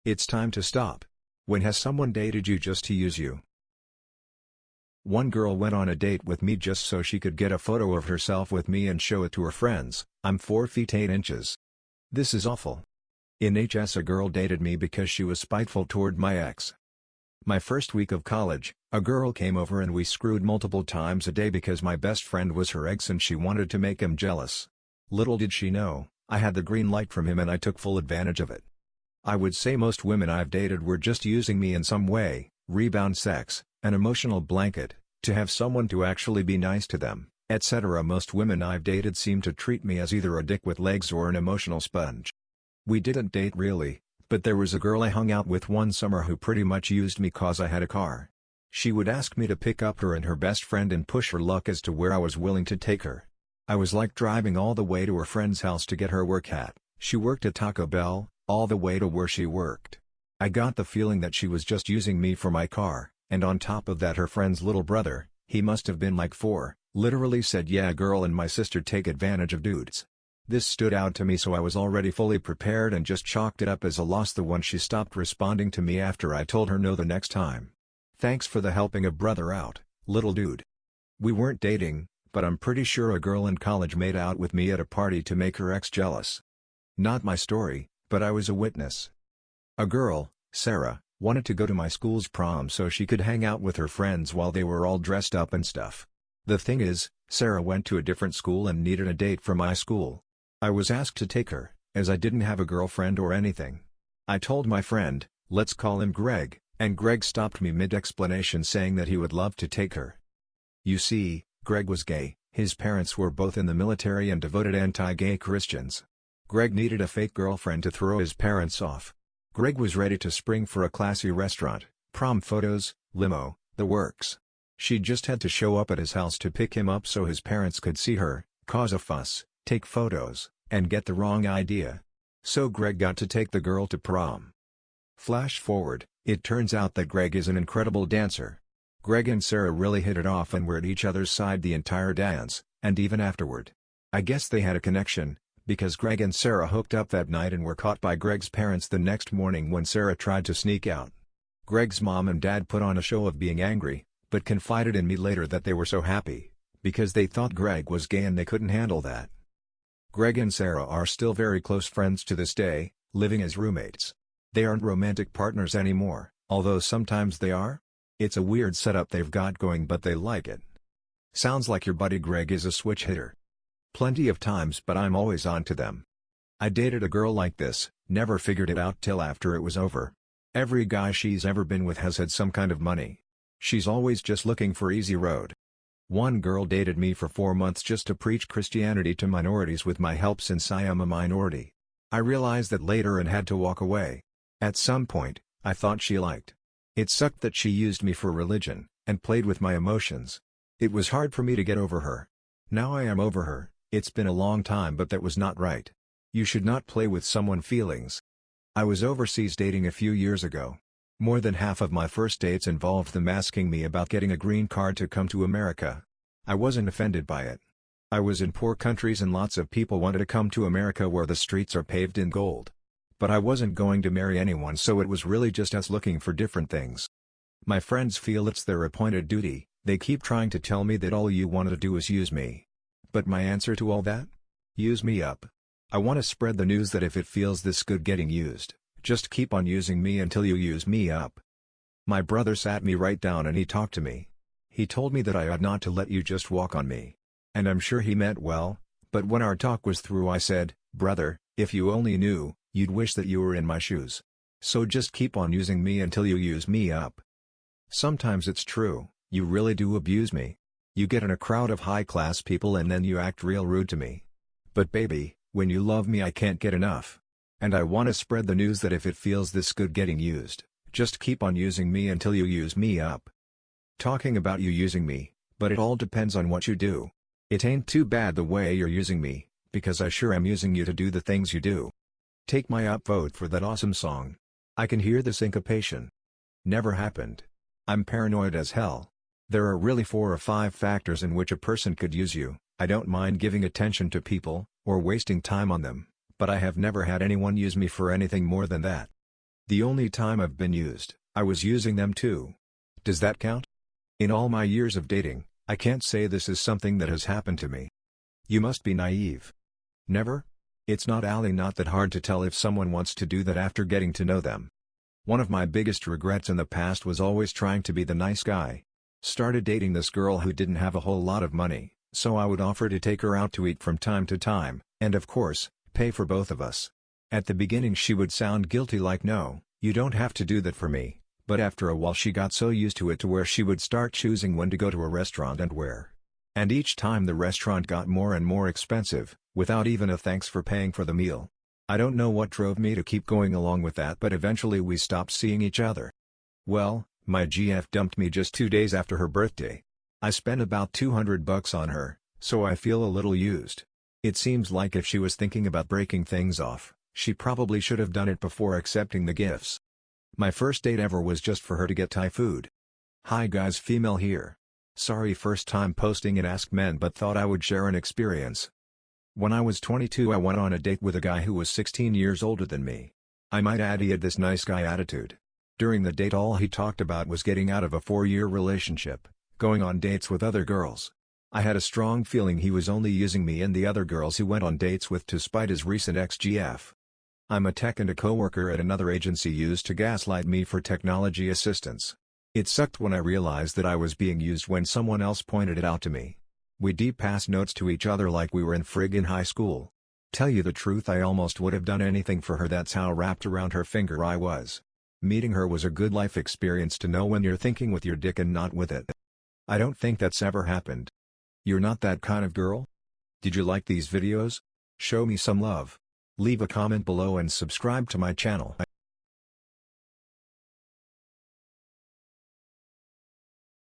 It's time to stop. When has someone dated you just to use you? One girl went on a date with me just so she could get a photo of herself with me and show it to her friends. I'm 4 feet 8 inches. This is awful. In HS, a girl dated me because she was spiteful toward my ex. My first week of college, a girl came over and we screwed multiple times a day because my best friend was her ex and she wanted to make him jealous. Little did she know, I had the green light from him and I took full advantage of it. I would say most women I've dated were just using me in some way, rebound sex, an emotional blanket, to have someone to actually be nice to them, etc. Most women I've dated seem to treat me as either a dick with legs or an emotional sponge. We didn't date really, but there was a girl I hung out with one summer who pretty much used me cause I had a car. She would ask me to pick up her and her best friend and push her luck as to where I was willing to take her. I was like driving all the way to her friend's house to get her work at. She worked at Taco Bell, all the way to where she worked. I got the feeling that she was just using me for my car, and on top of that her friend's little brother, he must have been like 4, literally said yeah girl and my sister take advantage of dudes. This stood out to me so I was already fully prepared and just chalked it up as a loss the one she stopped responding to me after I told her no the next time. Thanks for the helping a brother out, little dude. We weren't dating, but I'm pretty sure a girl in college made out with me at a party to make her ex jealous. Not my story, but I was a witness. A girl, Sarah, wanted to go to my school's prom so she could hang out with her friends while they were all dressed up and stuff. The thing is, Sarah went to a different school and needed a date from my school. I was asked to take her, as I didn't have a girlfriend or anything. I told my friend, let's call him Greg, and Greg stopped me mid-explanation saying that he would love to take her. You see, Greg was gay, his parents were both in the military and devoted anti-gay Christians. Greg needed a fake girlfriend to throw his parents off. Greg was ready to spring for a classy restaurant, prom photos, limo, the works. She just had to show up at his house to pick him up so his parents could see her, cause a fuss, take photos, and get the wrong idea. So Greg got to take the girl to prom. Flash forward, it turns out that Greg is an incredible dancer. Greg and Sarah really hit it off and were at each other's side the entire dance, and even afterward. I guess they had a connection, because Greg and Sarah hooked up that night and were caught by Greg's parents the next morning when Sarah tried to sneak out. Greg's mom and dad put on a show of being angry, but confided in me later that they were so happy, because they thought Greg was gay and they couldn't handle that. Greg and Sarah are still very close friends to this day, living as roommates. They aren't romantic partners anymore, although sometimes they are. It's a weird setup they've got going but they like it. Sounds like your buddy Greg is a switch hitter. Plenty of times but I'm always on to them. I dated a girl like this, never figured it out till after it was over. Every guy she's ever been with has had some kind of money. She's always just looking for easy road. One girl dated me for 4 months just to preach Christianity to minorities with my help since I am a minority. I realized that later and had to walk away. At some point, I thought she liked. It sucked that she used me for religion, and played with my emotions. It was hard for me to get over her. Now I am over her. It's been a long time but that was not right. You should not play with someone's feelings. I was overseas dating a few years ago. More than half of my first dates involved them asking me about getting a green card to come to America. I wasn't offended by it. I was in poor countries and lots of people wanted to come to America where the streets are paved in gold. But I wasn't going to marry anyone so it was really just us looking for different things. My friends feel it's their appointed duty, they keep trying to tell me that all you want to do is use me. But my answer to all that? Use me up. I want to spread the news that if it feels this good getting used, just keep on using me until you use me up. My brother sat me right down and he talked to me. He told me that I ought not to let you just walk on me. And I'm sure he meant well, but when our talk was through I said, brother, if you only knew, you'd wish that you were in my shoes. So just keep on using me until you use me up. Sometimes it's true, you really do abuse me. You get in a crowd of high-class people and then you act real rude to me. But baby, when you love me I can't get enough. And I want to spread the news that if it feels this good getting used, just keep on using me until you use me up. Talking about you using me, but it all depends on what you do. It ain't too bad the way you're using me, because I sure am using you to do the things you do. Take my upvote for that awesome song. I can hear the syncopation. Never happened. I'm paranoid as hell. There are really 4 or 5 factors in which a person could use you. I don't mind giving attention to people, or wasting time on them, but I have never had anyone use me for anything more than that. The only time I've been used, I was using them too. Does that count? In all my years of dating, I can't say this is something that has happened to me. You must be naive. Never? It's not that hard to tell if someone wants to do that after getting to know them. One of my biggest regrets in the past was always trying to be the nice guy. Started dating this girl who didn't have a whole lot of money, so I would offer to take her out to eat from time to time, and of course, pay for both of us. At the beginning she would sound guilty like no, you don't have to do that for me, but after a while she got so used to it to where she would start choosing when to go to a restaurant and where. And each time the restaurant got more and more expensive, without even a thanks for paying for the meal. I don't know what drove me to keep going along with that, but eventually we stopped seeing each other. Well, my GF dumped me just 2 days after her birthday. I spent about $200 on her, so I feel a little used. It seems like if she was thinking about breaking things off, she probably should have done it before accepting the gifts. My first date ever was just for her to get Thai food. Hi guys, female here. Sorry, first time posting in Ask Men, but thought I would share an experience. When I was 22 I went on a date with a guy who was 16 years older than me. I might add he had this nice guy attitude. During the date all he talked about was getting out of a 4-year relationship, going on dates with other girls. I had a strong feeling he was only using me and the other girls he went on dates with to spite his recent ex-GF. I'm a tech and a coworker at another agency used to gaslight me for technology assistance. It sucked when I realized that I was being used when someone else pointed it out to me. We deep passed notes to each other like we were in friggin' high school. Tell you the truth, I almost would have done anything for her, that's how wrapped around her finger I was. Meeting her was a good life experience to know when you're thinking with your dick and not with it. I don't think that's ever happened. You're not that kind of girl? Did you like these videos? Show me some love. Leave a comment below and subscribe to my channel.